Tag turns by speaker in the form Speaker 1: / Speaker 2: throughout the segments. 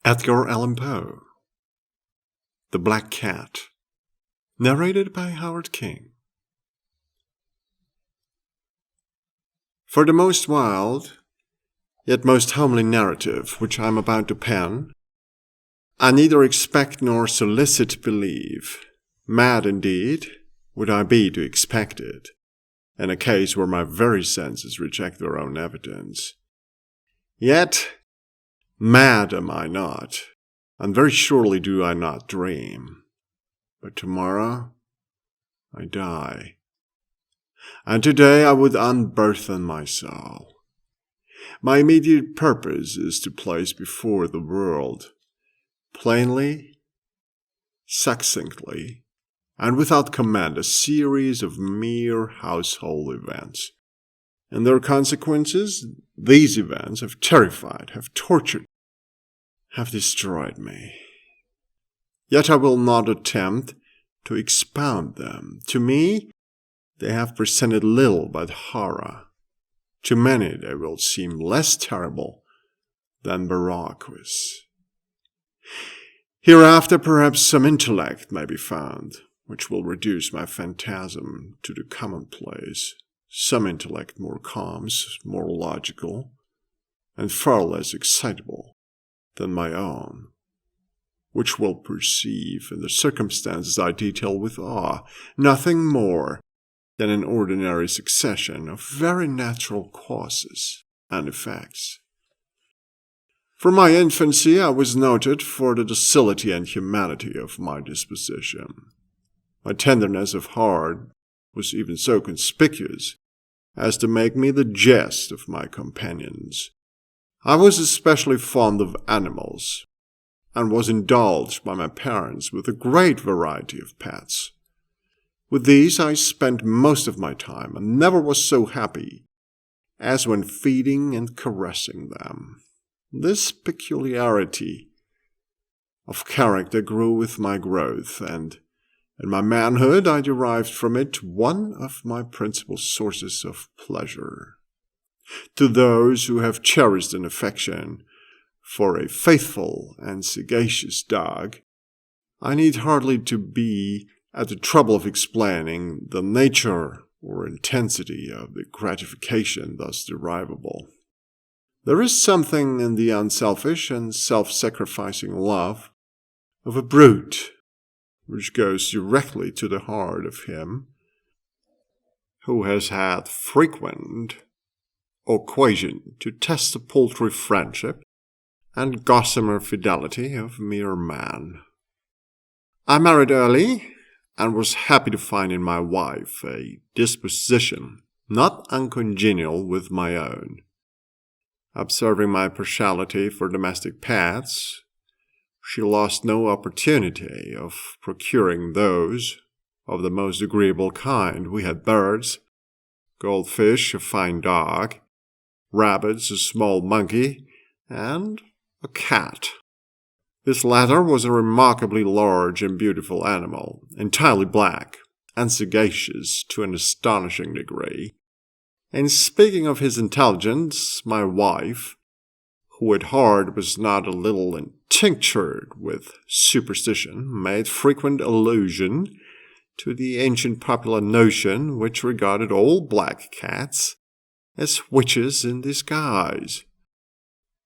Speaker 1: Edgar Allan Poe, The Black Cat, narrated by Howard King. For the most wild, yet most homely narrative which I am about to pen, I neither expect nor solicit belief. Mad indeed would I be to expect it, in a case where my very senses reject their own evidence. Yet mad am I not, and very surely do I not dream. But tomorrow I die, and today I would unburthen my soul. My immediate purpose is to place before the world, plainly, succinctly, and without comment, a series of mere household events. And their consequences, these events have terrified, have tortured, have destroyed me. Yet I will not attempt to expound them. To me, they have presented little but horror. To many they will seem less terrible than miraculous. Hereafter perhaps some intellect may be found, which will reduce my phantasm to the commonplace. Some intellect more calm, more logical, and far less excitable than my own, which will perceive in the circumstances I detail with awe nothing more than an ordinary succession of very natural causes and effects. From my infancy I was noted for the docility and humanity of my disposition. My tenderness of heart was even so conspicuous as to make me the jest of my companions. I was especially fond of animals, and was indulged by my parents with a great variety of pets. With these I spent most of my time, and never was so happy as when feeding and caressing them. This peculiarity of character grew with my growth, and in my manhood I derived from it one of my principal sources of pleasure. To those who have cherished an affection for a faithful and sagacious dog, I need hardly to be at the trouble of explaining the nature or intensity of the gratification thus derivable. There is something in the unselfish and self-sacrificing love of a brute which goes directly to the heart of him who has had frequent occasion to test the paltry friendship and gossamer fidelity of mere man. I married early, and was happy to find in my wife a disposition not uncongenial with my own. Observing my partiality for domestic pets, she lost no opportunity of procuring those of the most agreeable kind. We had birds, goldfish, a fine dog, rabbits, a small monkey, and a cat. This latter was a remarkably large and beautiful animal, entirely black, and sagacious to an astonishing degree. In speaking of his intelligence, my wife, who at heart was not a little tinctured with superstition, made frequent allusion to the ancient popular notion which regarded all black cats as witches in disguise.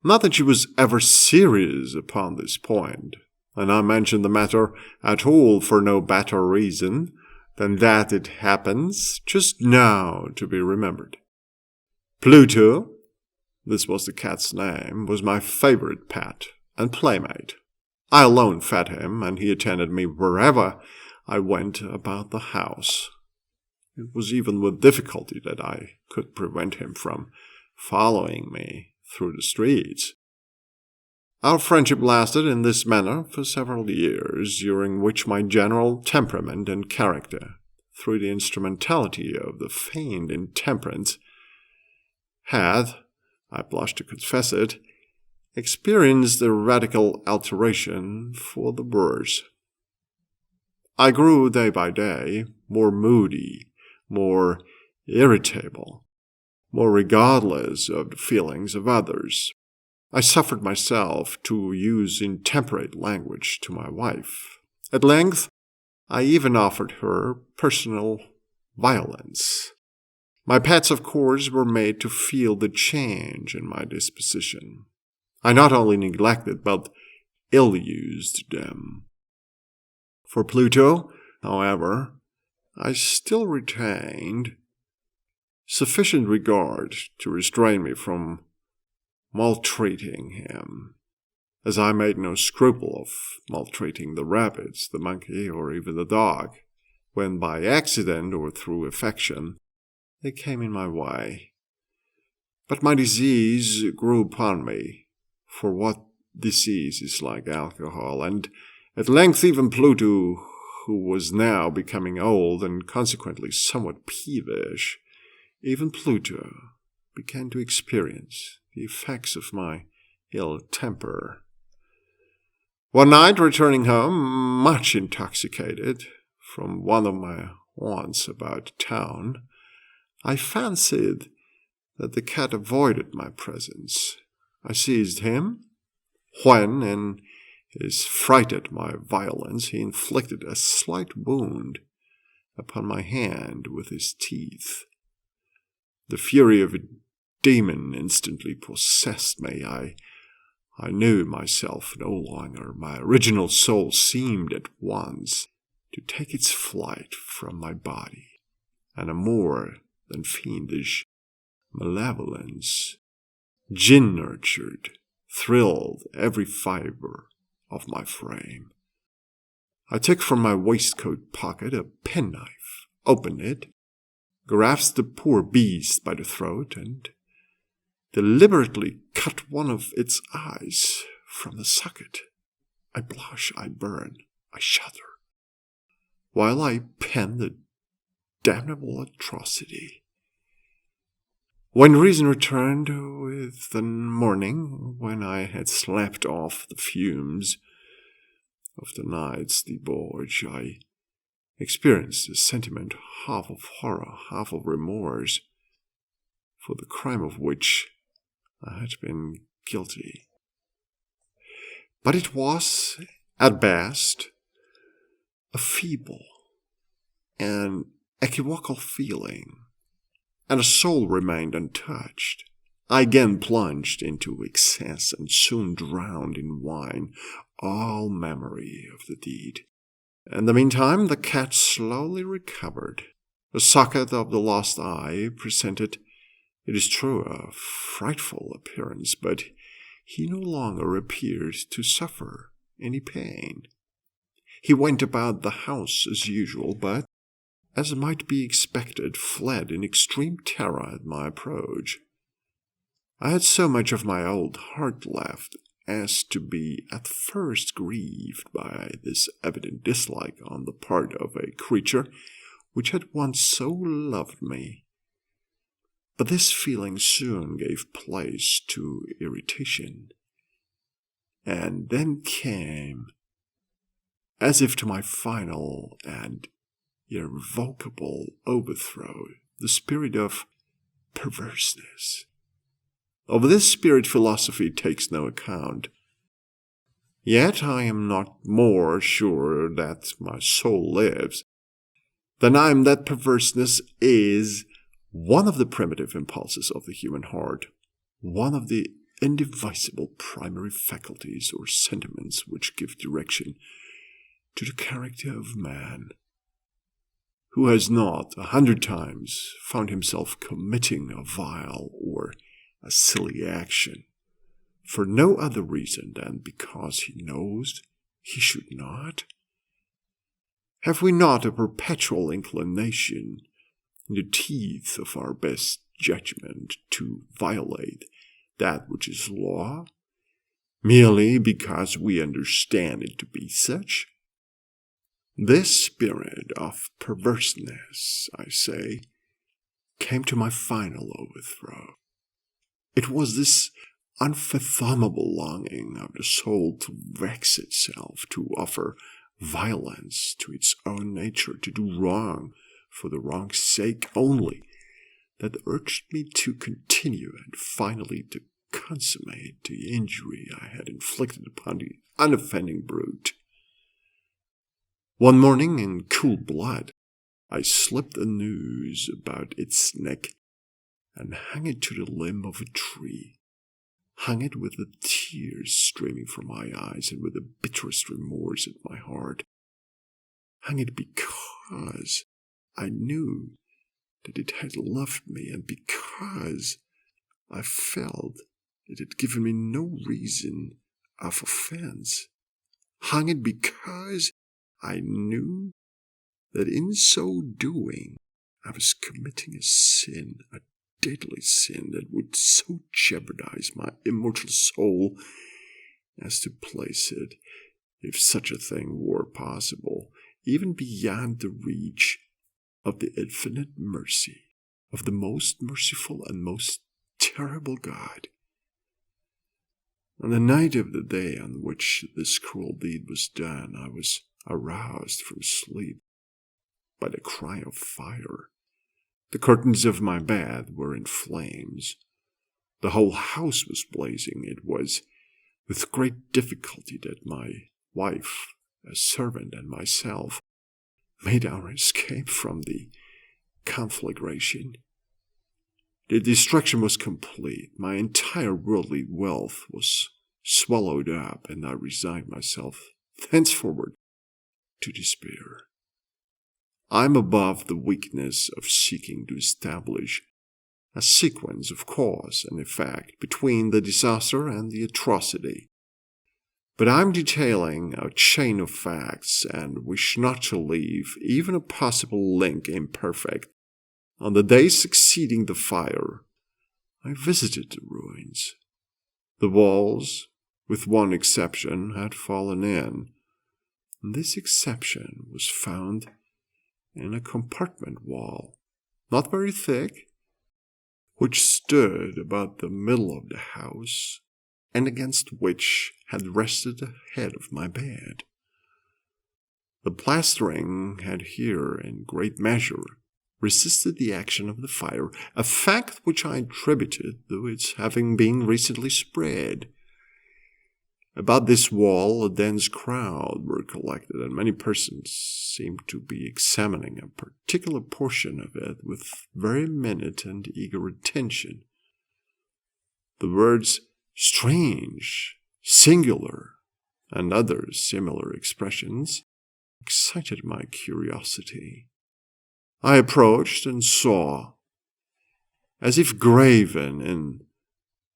Speaker 1: Not that she was ever serious upon this point, and I mention the matter at all for no better reason than that it happens just now to be remembered. Pluto, this was the cat's name, was my favorite pet and playmate. I alone fed him, and he attended me wherever I went about the house. It was even with difficulty that I could prevent him from following me through the streets. Our friendship lasted in this manner for several years, during which my general temperament and character, through the instrumentality of the feigned intemperance, had, I blush to confess it, experienced a radical alteration for the worse. I grew day by day more moody, more irritable, more regardless of the feelings of others. I suffered myself to use intemperate language to my wife. At length, I even offered her personal violence. My pets, of course, were made to feel the change in my disposition. I not only neglected, but ill-used them. For Pluto, however, I still retained sufficient regard to restrain me from maltreating him, as I made no scruple of maltreating the rabbits, the monkey, or even the dog, when by accident or through affection they came in my way. But my disease grew upon me, for what disease is like alcohol, and at length even Pluto, who was now becoming old and consequently somewhat peevish, even Pluto began to experience the effects of my ill temper. One night, returning home, much intoxicated from one of my haunts about town, I fancied that the cat avoided my presence. I seized him, when, in his fright at my violence, he inflicted a slight wound upon my hand with his teeth. The fury of a demon instantly possessed me. I knew myself no longer. My original soul seemed at once to take its flight from my body, and a more than fiendish malevolence, gin-nurtured, thrilled every fibre of my frame. I took from my waistcoat pocket a penknife, opened it, grasped the poor beast by the throat, and deliberately cut one of its eyes from the socket. I blush, I burn, I shudder, while I pen the damnable atrocity. When reason returned with the morning, when I had slept off the fumes of the night's debauch, I experienced a sentiment half of horror, half of remorse, for the crime of which I had been guilty. But it was, at best, a feeble and equivocal feeling, and a soul remained untouched. I again plunged into excess and soon drowned in wine all memory of the deed. In the meantime, the cat slowly recovered. The socket of the lost eye presented, it is true, a frightful appearance, but he no longer appeared to suffer any pain. He went about the house as usual, but, as might be expected, fled in extreme terror at my approach. I had so much of my old heart left as to be at first grieved by this evident dislike on the part of a creature which had once so loved me. But this feeling soon gave place to irritation, and then came, as if to my final and irrevocable overthrow, the spirit of perverseness. Of this spirit philosophy takes no account. Yet I am not more sure that my soul lives than I am that perverseness is one of the primitive impulses of the human heart, one of the indivisible primary faculties or sentiments which give direction to the character of man. Who has not 100 times found himself committing a vile or a silly action for no other reason than because he knows he should not? Have we not a perpetual inclination in the teeth of our best judgment to violate that which is law, merely because we understand it to be such? This spirit of perverseness, I say, came to my final overthrow. It was this unfathomable longing of the soul to vex itself, to offer violence to its own nature, to do wrong for the wrong's sake only, that urged me to continue and finally to consummate the injury I had inflicted upon the unoffending brute. One morning, in cool blood, I slipped a noose about its neck and hung it to the limb of a tree, hung it with the tears streaming from my eyes and with the bitterest remorse at my heart, hung it because I knew that it had loved me and because I felt it had given me no reason of offense, hung it because I knew that in so doing I was committing a sin, a deadly sin that would so jeopardize my immortal soul as to place it, if such a thing were possible, even beyond the reach of the infinite mercy of the most merciful and most terrible God. On the night of the day on which this cruel deed was done, I was aroused from sleep by the cry of fire. The curtains of my bed were in flames. The whole house was blazing. It was with great difficulty that my wife, a servant, and myself made our escape from the conflagration. The destruction was complete. My entire worldly wealth was swallowed up, and I resigned myself thenceforward to despair. I'm above the weakness of seeking to establish a sequence of cause and effect between the disaster and the atrocity. But I'm detailing a chain of facts and wish not to leave even a possible link imperfect. On the day succeeding the fire, I visited the ruins. The walls, with one exception, had fallen in. And this exception was found in a compartment wall, not very thick, which stood about the middle of the house, and against which had rested the head of my bed. The plastering had here, in great measure, resisted the action of the fire, a fact which I attributed to its having been recently spread. About this wall a dense crowd were collected, and many persons seemed to be examining a particular portion of it with very minute and eager attention. The words strange, singular, and other similar expressions excited my curiosity. I approached and saw, as if graven in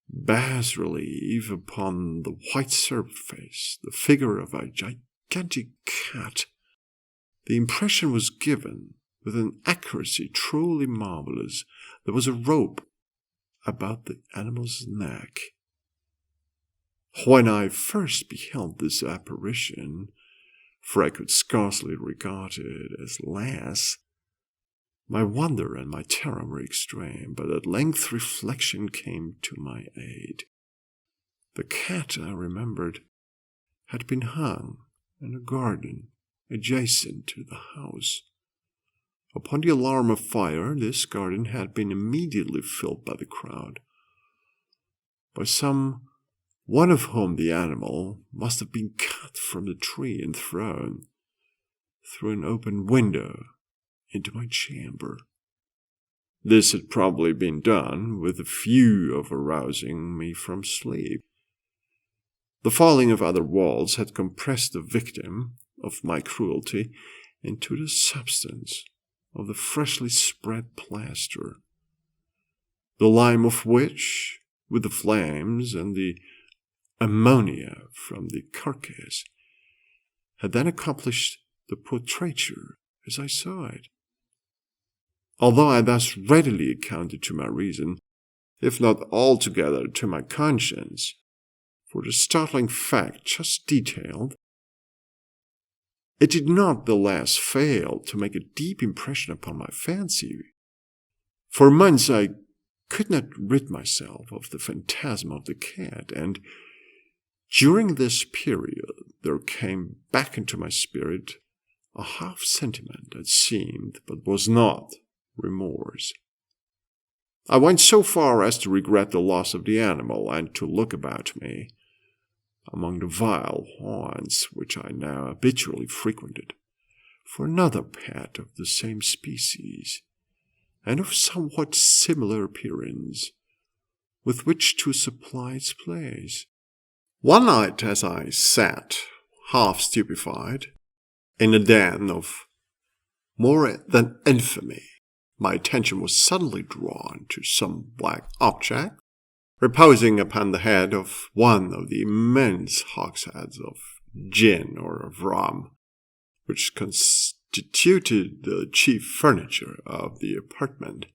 Speaker 1: bas-relief upon the white surface, the figure of a gigantic cat. The impression was given with an accuracy truly marvelous. There was a rope about the animal's neck. When I first beheld this apparition, for I could scarcely regard it as less, my wonder and my terror were extreme, but at length reflection came to my aid. The cat, I remembered, had been hung in a garden adjacent to the house. Upon the alarm of fire, this garden had been immediately filled by the crowd, by some one of whom the animal must have been cut from the tree and thrown through an open window into my chamber. This had probably been done with a view of arousing me from sleep. The falling of other walls had compressed the victim of my cruelty into the substance of the freshly spread plaster, the lime of which, with the flames and the ammonia from the carcass, had then accomplished the portraiture as I saw it. Although I thus readily accounted to my reason, if not altogether to my conscience, for the startling fact just detailed, it did not the less fail to make a deep impression upon my fancy. For months I could not rid myself of the phantasm of the cat, and during this period there came back into my spirit a half sentiment that seemed, but was not, remorse. I went so far as to regret the loss of the animal and to look about me among the vile haunts which I now habitually frequented for another pet of the same species and of somewhat similar appearance with which to supply its place. One night, as I sat, half stupefied, in a den of more than infamy, my attention was suddenly drawn to some black object reposing upon the head of one of the immense hogsheads of gin or of rum, which constituted the chief furniture of the apartment.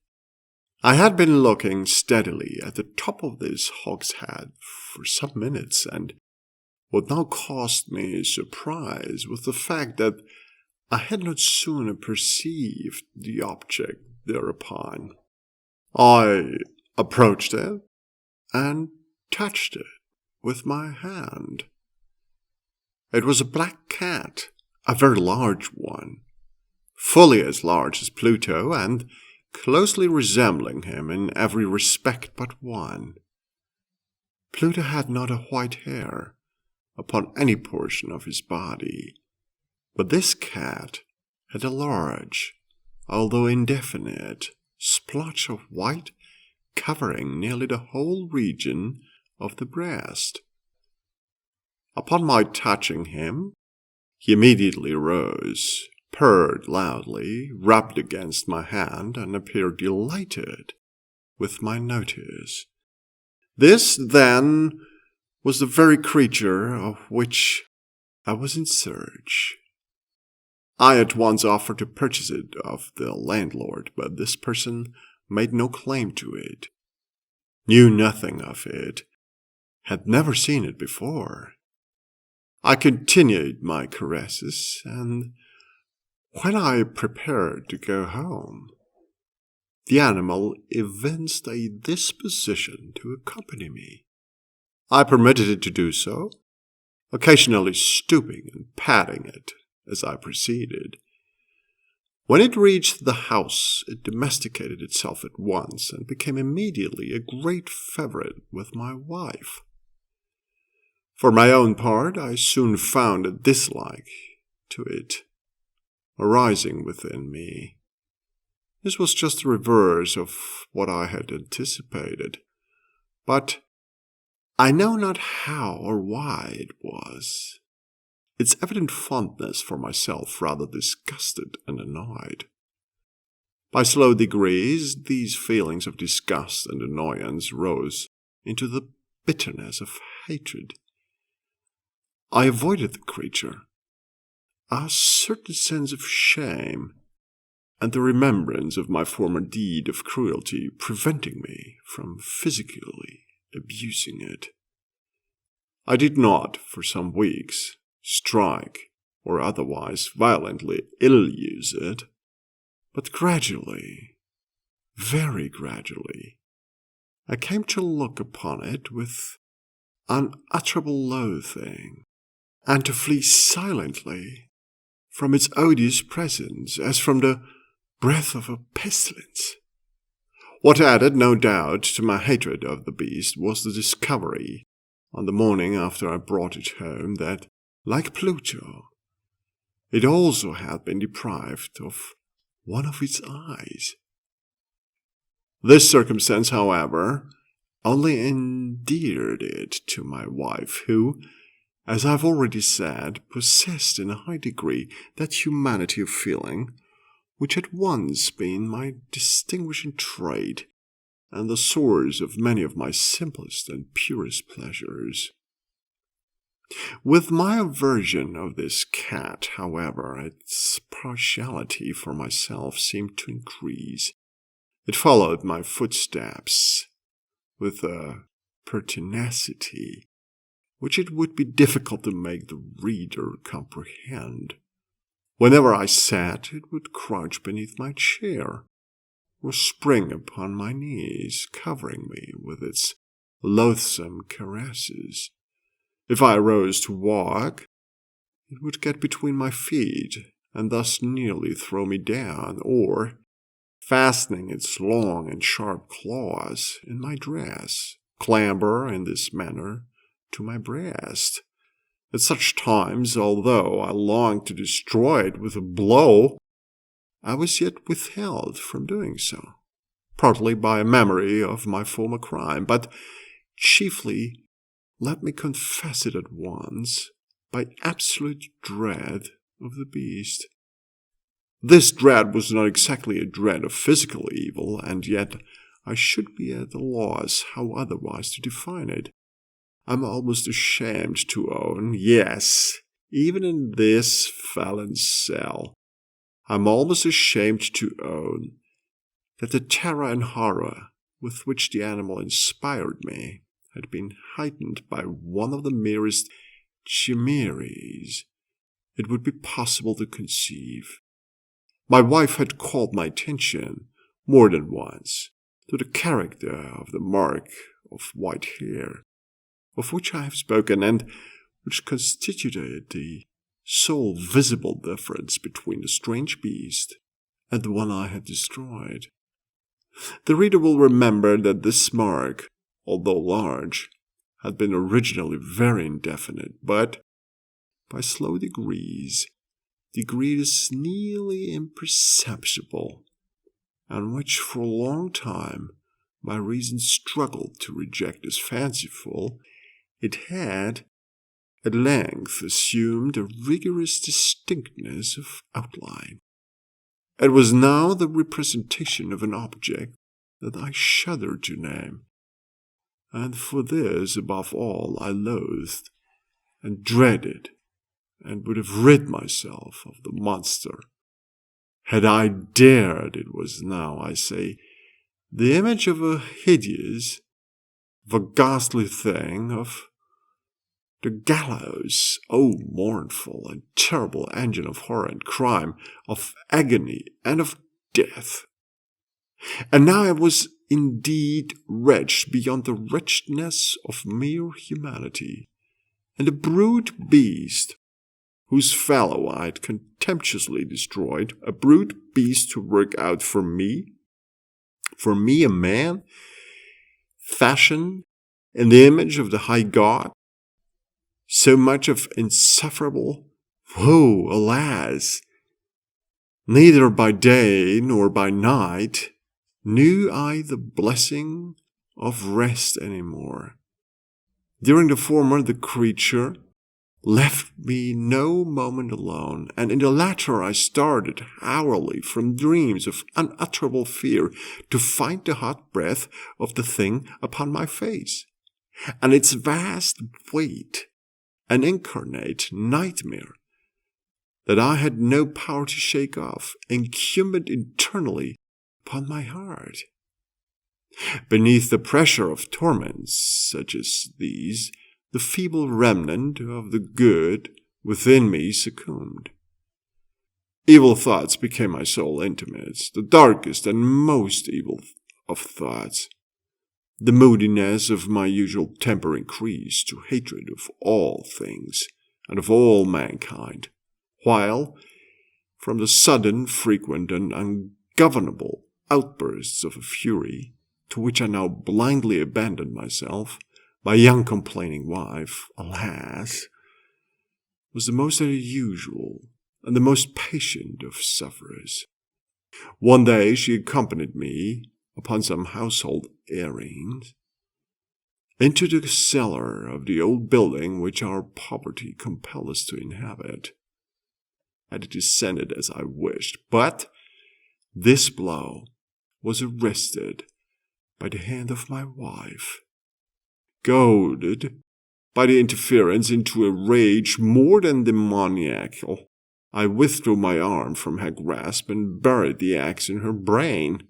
Speaker 1: I had been looking steadily at the top of this hogshead for some minutes, and what now caused me surprise was the fact that I had not sooner perceived the object thereupon. I approached it and touched it with my hand. It was a black cat, a very large one, fully as large as Pluto and closely resembling him in every respect but one. Pluto had not a white hair upon any portion of his body, but this cat had a large, although indefinite, splotch of white covering nearly the whole region of the breast. Upon my touching him, he immediately rose, purred loudly, rubbed against my hand, and appeared delighted with my notice. This, then, was the very creature of which I was in search. I at once offered to purchase it of the landlord, but this person made no claim to it, knew nothing of it, had never seen it before. I continued my caresses, and when I prepared to go home, the animal evinced a disposition to accompany me. I permitted it to do so, occasionally stooping and patting it as I proceeded. When it reached the house, it domesticated itself at once and became immediately a great favorite with my wife. For my own part, I soon found a dislike to it arising within me. This was just the reverse of what I had anticipated, but I know not how or why it was. Its evident fondness for myself rather disgusted and annoyed. By slow degrees, these feelings of disgust and annoyance rose into the bitterness of hatred. I avoided the creature, a certain sense of shame and the remembrance of my former deed of cruelty preventing me from physically abusing it. I did not, for some weeks, strike or otherwise violently ill-use it, but gradually, very gradually, I came to look upon it with unutterable loathing, and to flee silently from its odious presence as from the breath of a pestilence. What added, no doubt, to my hatred of the beast was the discovery, on the morning after I brought it home, that, like Pluto, it also had been deprived of one of its eyes. This circumstance, however, only endeared it to my wife, who, as I've already said, possessed in a high degree that humanity of feeling which had once been my distinguishing trait and the source of many of my simplest and purest pleasures. With my aversion of this cat, however, its partiality for myself seemed to increase. It followed my footsteps with a pertinacity which it would be difficult to make the reader comprehend. Whenever I sat, it would crouch beneath my chair, or spring upon my knees, covering me with its loathsome caresses. If I arose to walk, it would get between my feet, and thus nearly throw me down, or, fastening its long and sharp claws in my dress, clamber in this manner to my breast. At such times, although I longed to destroy it with a blow, I was yet withheld from doing so, partly by a memory of my former crime, but chiefly, let me confess it at once, by absolute dread of the beast. This dread was not exactly a dread of physical evil, and yet I should be at a loss how otherwise to define it. I'm almost ashamed to own, yes, even in this felon's cell, I'm almost ashamed to own that the terror and horror with which the animal inspired me had been heightened by one of the merest chimeras it would be possible to conceive. My wife had called my attention more than once to the character of the mark of white hair, of which I have spoken, and which constituted the sole visible difference between the strange beast and the one I had destroyed. The reader will remember that this mark, although large, had been originally very indefinite, but by slow degrees nearly imperceptible, and which for a long time my reason struggled to reject as fanciful, it had at length assumed a rigorous distinctness of outline. It was now the representation of an object that I shuddered to name, and for this, above all, I loathed and dreaded, and would have rid myself of the monster. Had I dared, it was now, I say, the image of a hideous, of a ghastly thing, of the gallows, oh mournful and terrible engine of horror and crime, of agony and of death. And now I was indeed wretched beyond the wretchedness of mere humanity, and the brute beast whose fellow I had contemptuously destroyed, a brute beast to work out for me a man, fashioned in the image of the high God, so much of insufferable woe, alas! Neither by day nor by night knew I the blessing of rest any more. During the former, the creature left me no moment alone, and in the latter I started hourly from dreams of unutterable fear to find the hot breath of the thing upon my face, and its vast weight an incarnate nightmare that I had no power to shake off, incumbent internally upon my heart. Beneath the pressure of torments such as these, the feeble remnant of the good within me succumbed. Evil thoughts became my sole intimates, the darkest and most evil of thoughts. The moodiness of my usual temper increased to hatred of all things and of all mankind, while, from the sudden, frequent, and ungovernable outbursts of a fury to which I now blindly abandoned myself, my young complaining wife, alas, was the most unusual and the most patient of sufferers. One day she accompanied me upon some household errands into the cellar of the old building which our poverty compelled us to inhabit. Had it descended as I wished, but this blow was arrested by the hand of my wife. Goaded by the interference into a rage more than demoniacal, I withdrew my arm from her grasp and buried the axe in her brain.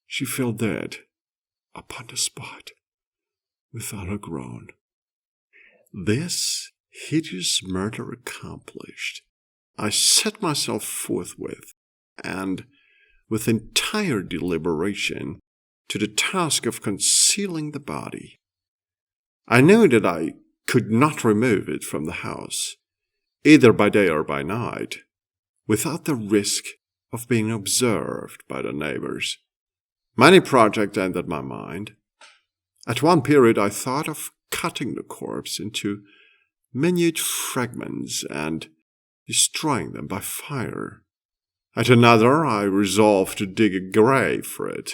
Speaker 1: She fell dead upon the spot without a groan. This hideous murder accomplished, I set myself forthwith, and with entire deliberation, to the task of concealing the body. I knew that I could not remove it from the house, either by day or by night, without the risk of being observed by the neighbors. Many projects entered my mind. At one period I thought of cutting the corpse into minute fragments and destroying them by fire. At another I resolved to dig a grave for it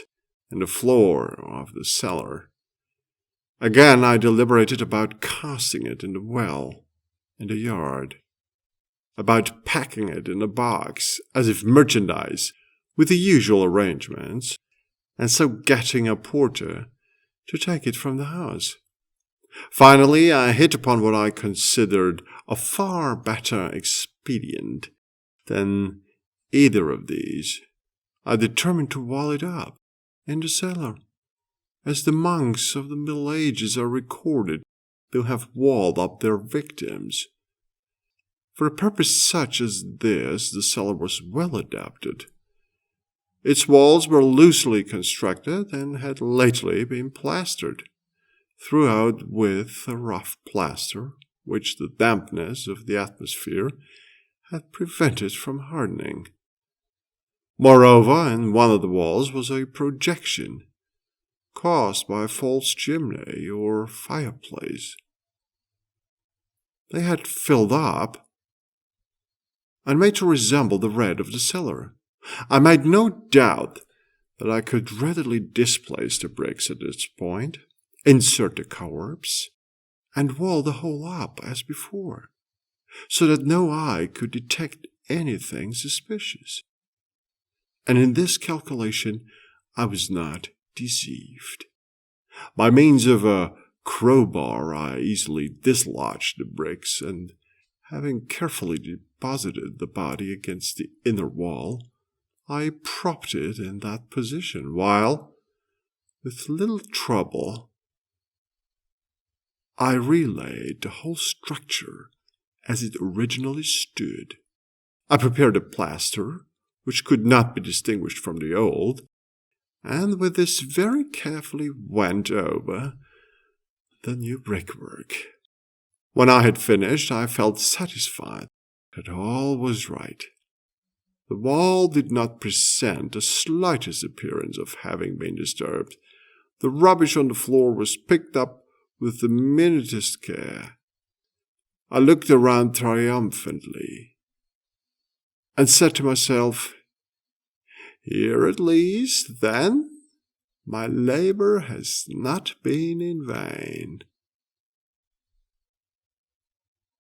Speaker 1: in the floor of the cellar. Again I deliberated about casting it in the well in the yard, about packing it in a box as if merchandise with the usual arrangements, and so getting a porter to take it from the house. Finally, I hit upon what I considered a far better expedient than either of these. I determined to wall it up in the cellar, as the monks of the Middle Ages are recorded to have walled up their victims. For a purpose such as this, the cellar was well adapted. Its walls were loosely constructed and had lately been plastered throughout with a rough plaster, which the dampness of the atmosphere had prevented from hardening. Moreover, in one of the walls was a projection, caused by a false chimney or fireplace. They had filled up and made to resemble the red of the cellar. I made no doubt that I could readily displace the bricks at this point, insert the corpse, and wall the whole up as before, so that no eye could detect anything suspicious. And in this calculation I was not deceived. By means of a crowbar I easily dislodged the bricks, and having carefully deposited the body against the inner wall, I propped it in that position, while, with little trouble, I relaid the whole structure as it originally stood. I prepared a plaster, which could not be distinguished from the old, and with this very carefully went over the new brickwork. When I had finished, I felt satisfied that all was right. The wall did not present the slightest appearance of having been disturbed. The rubbish on the floor was picked up with the minutest care. I looked around triumphantly and said to myself, "Here at least, then, my labor has not been in vain."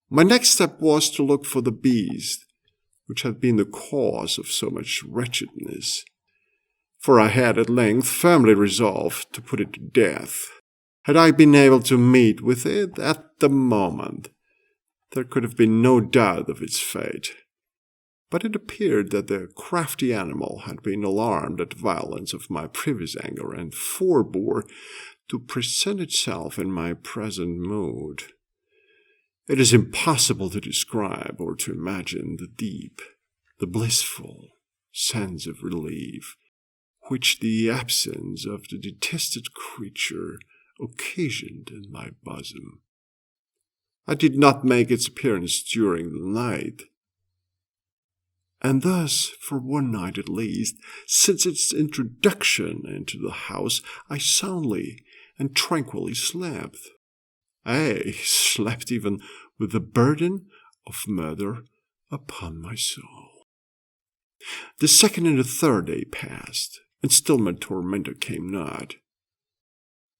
Speaker 1: My next step was to look for the beast which had been the cause of so much wretchedness, for I had at length firmly resolved to put it to death. Had I been able to meet with it at the moment, there could have been no doubt of its fate. But it appeared that the crafty animal had been alarmed at the violence of my previous anger, and forbore to present itself in my present mood. It is impossible to describe or to imagine the deep, the blissful sense of relief which the absence of the detested creature occasioned in my bosom. I did not make its appearance during the night, and thus, for one night at least, since its introduction into the house, I soundly and tranquilly slept. I slept even with the burden of murder upon my soul. The second and the third day passed, and still my tormentor came not.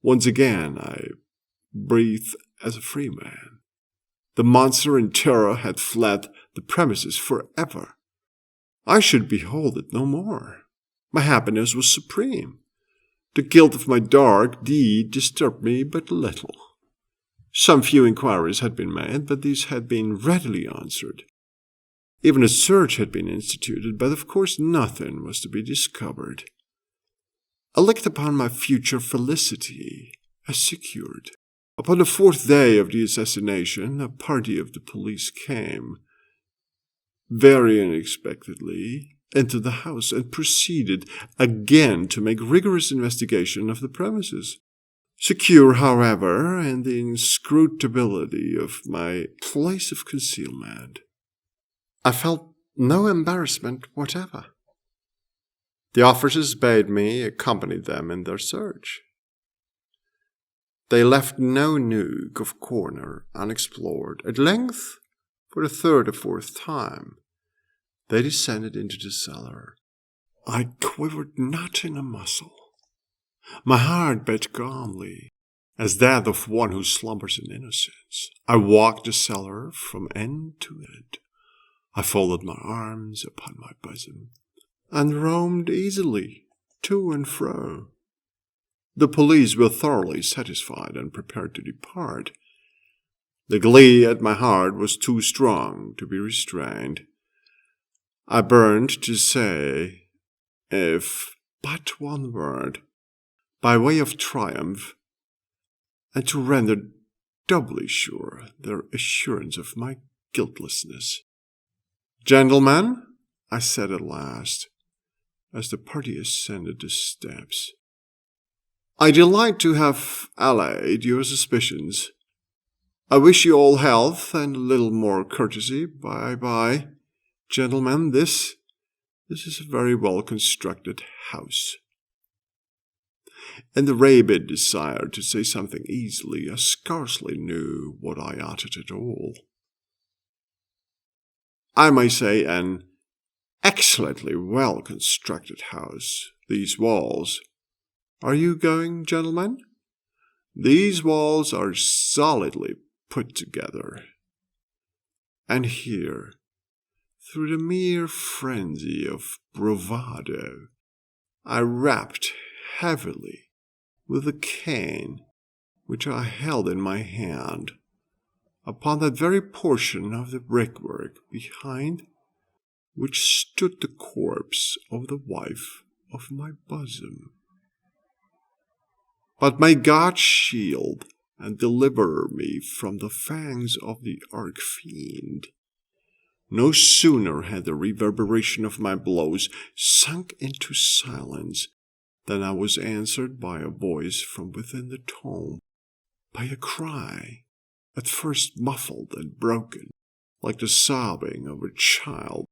Speaker 1: Once again I breathed as a free man. The monster in terror had fled the premises forever. I should behold it no more. My happiness was supreme. The guilt of my dark deed disturbed me but little. Some few inquiries had been made, but these had been readily answered. Even a search had been instituted, but of course nothing was to be discovered. I looked upon my future felicity as secured. Upon the fourth day of the assassination, a party of the police came, very unexpectedly, into the house, and proceeded again to make rigorous investigation of the premises. Secure, however, in the inscrutability of my place of concealment, I felt no embarrassment whatever. The officers bade me accompany them in their search. They left no nook of corner unexplored. At length, for the third or fourth time, they descended into the cellar. I quivered not in a muscle. My heart beat calmly, as that of one who slumbers in innocence. I walked the cellar from end to end. I folded my arms upon my bosom, and roamed easily to and fro. The police were thoroughly satisfied and prepared to depart. The glee at my heart was too strong to be restrained. I burned to say, if but one word, by way of triumph, and to render doubly sure their assurance of my guiltlessness. "Gentlemen," I said at last, as the party ascended the steps, "I delight to have allayed your suspicions. I wish you all health and a little more courtesy. Bye-bye. Gentlemen, this is a very well-constructed house." In the rabid desire to say something easily, I scarcely knew what I uttered at all. I may say an excellently well-constructed house. These walls. Are you going, gentlemen? These walls are solidly put together. And here, through the mere frenzy of bravado, I rapped heavily with a cane which I held in my hand upon that very portion of the brickwork behind which stood the corpse of the wife of my bosom. But may God shield and deliver me from the fangs of the arch-fiend. No sooner had the reverberation of my blows sunk into silence than I was answered by a voice from within the tomb, by a cry, at first muffled and broken, like the sobbing of a child,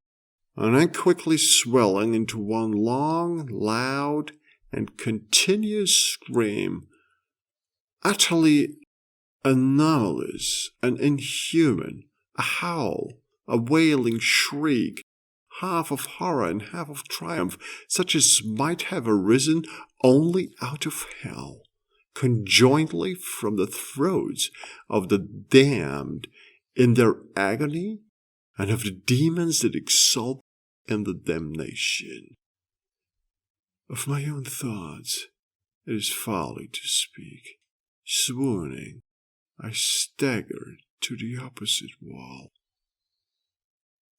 Speaker 1: and then quickly swelling into one long, loud, and continuous scream, utterly anomalous and inhuman, a howl, a wailing shriek, half of horror and half of triumph, such as might have arisen only out of hell, conjointly from the throats of the damned in their agony, and of the demons that exult in the damnation. Of my own thoughts it is folly to speak. Swooning, I staggered to the opposite wall.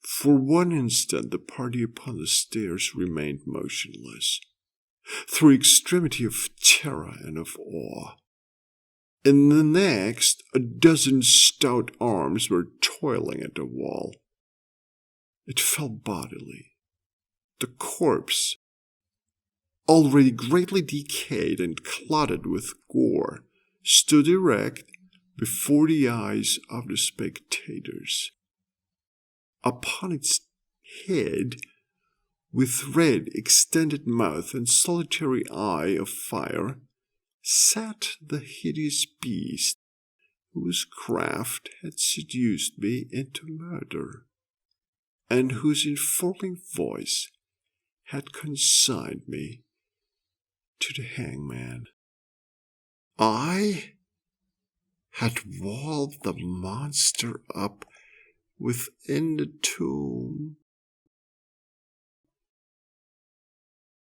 Speaker 1: For one instant the party upon the stairs remained motionless, through extremity of terror and of awe. In the next, a dozen stout arms were toiling at the wall. It fell bodily. The corpse, already greatly decayed and clotted with gore, stood erect before the eyes of the spectators. Upon its head, with red extended mouth and solitary eye of fire, sat the hideous beast whose craft had seduced me into murder, and whose informing voice had consigned me to the hangman. I had walled the monster up within the tomb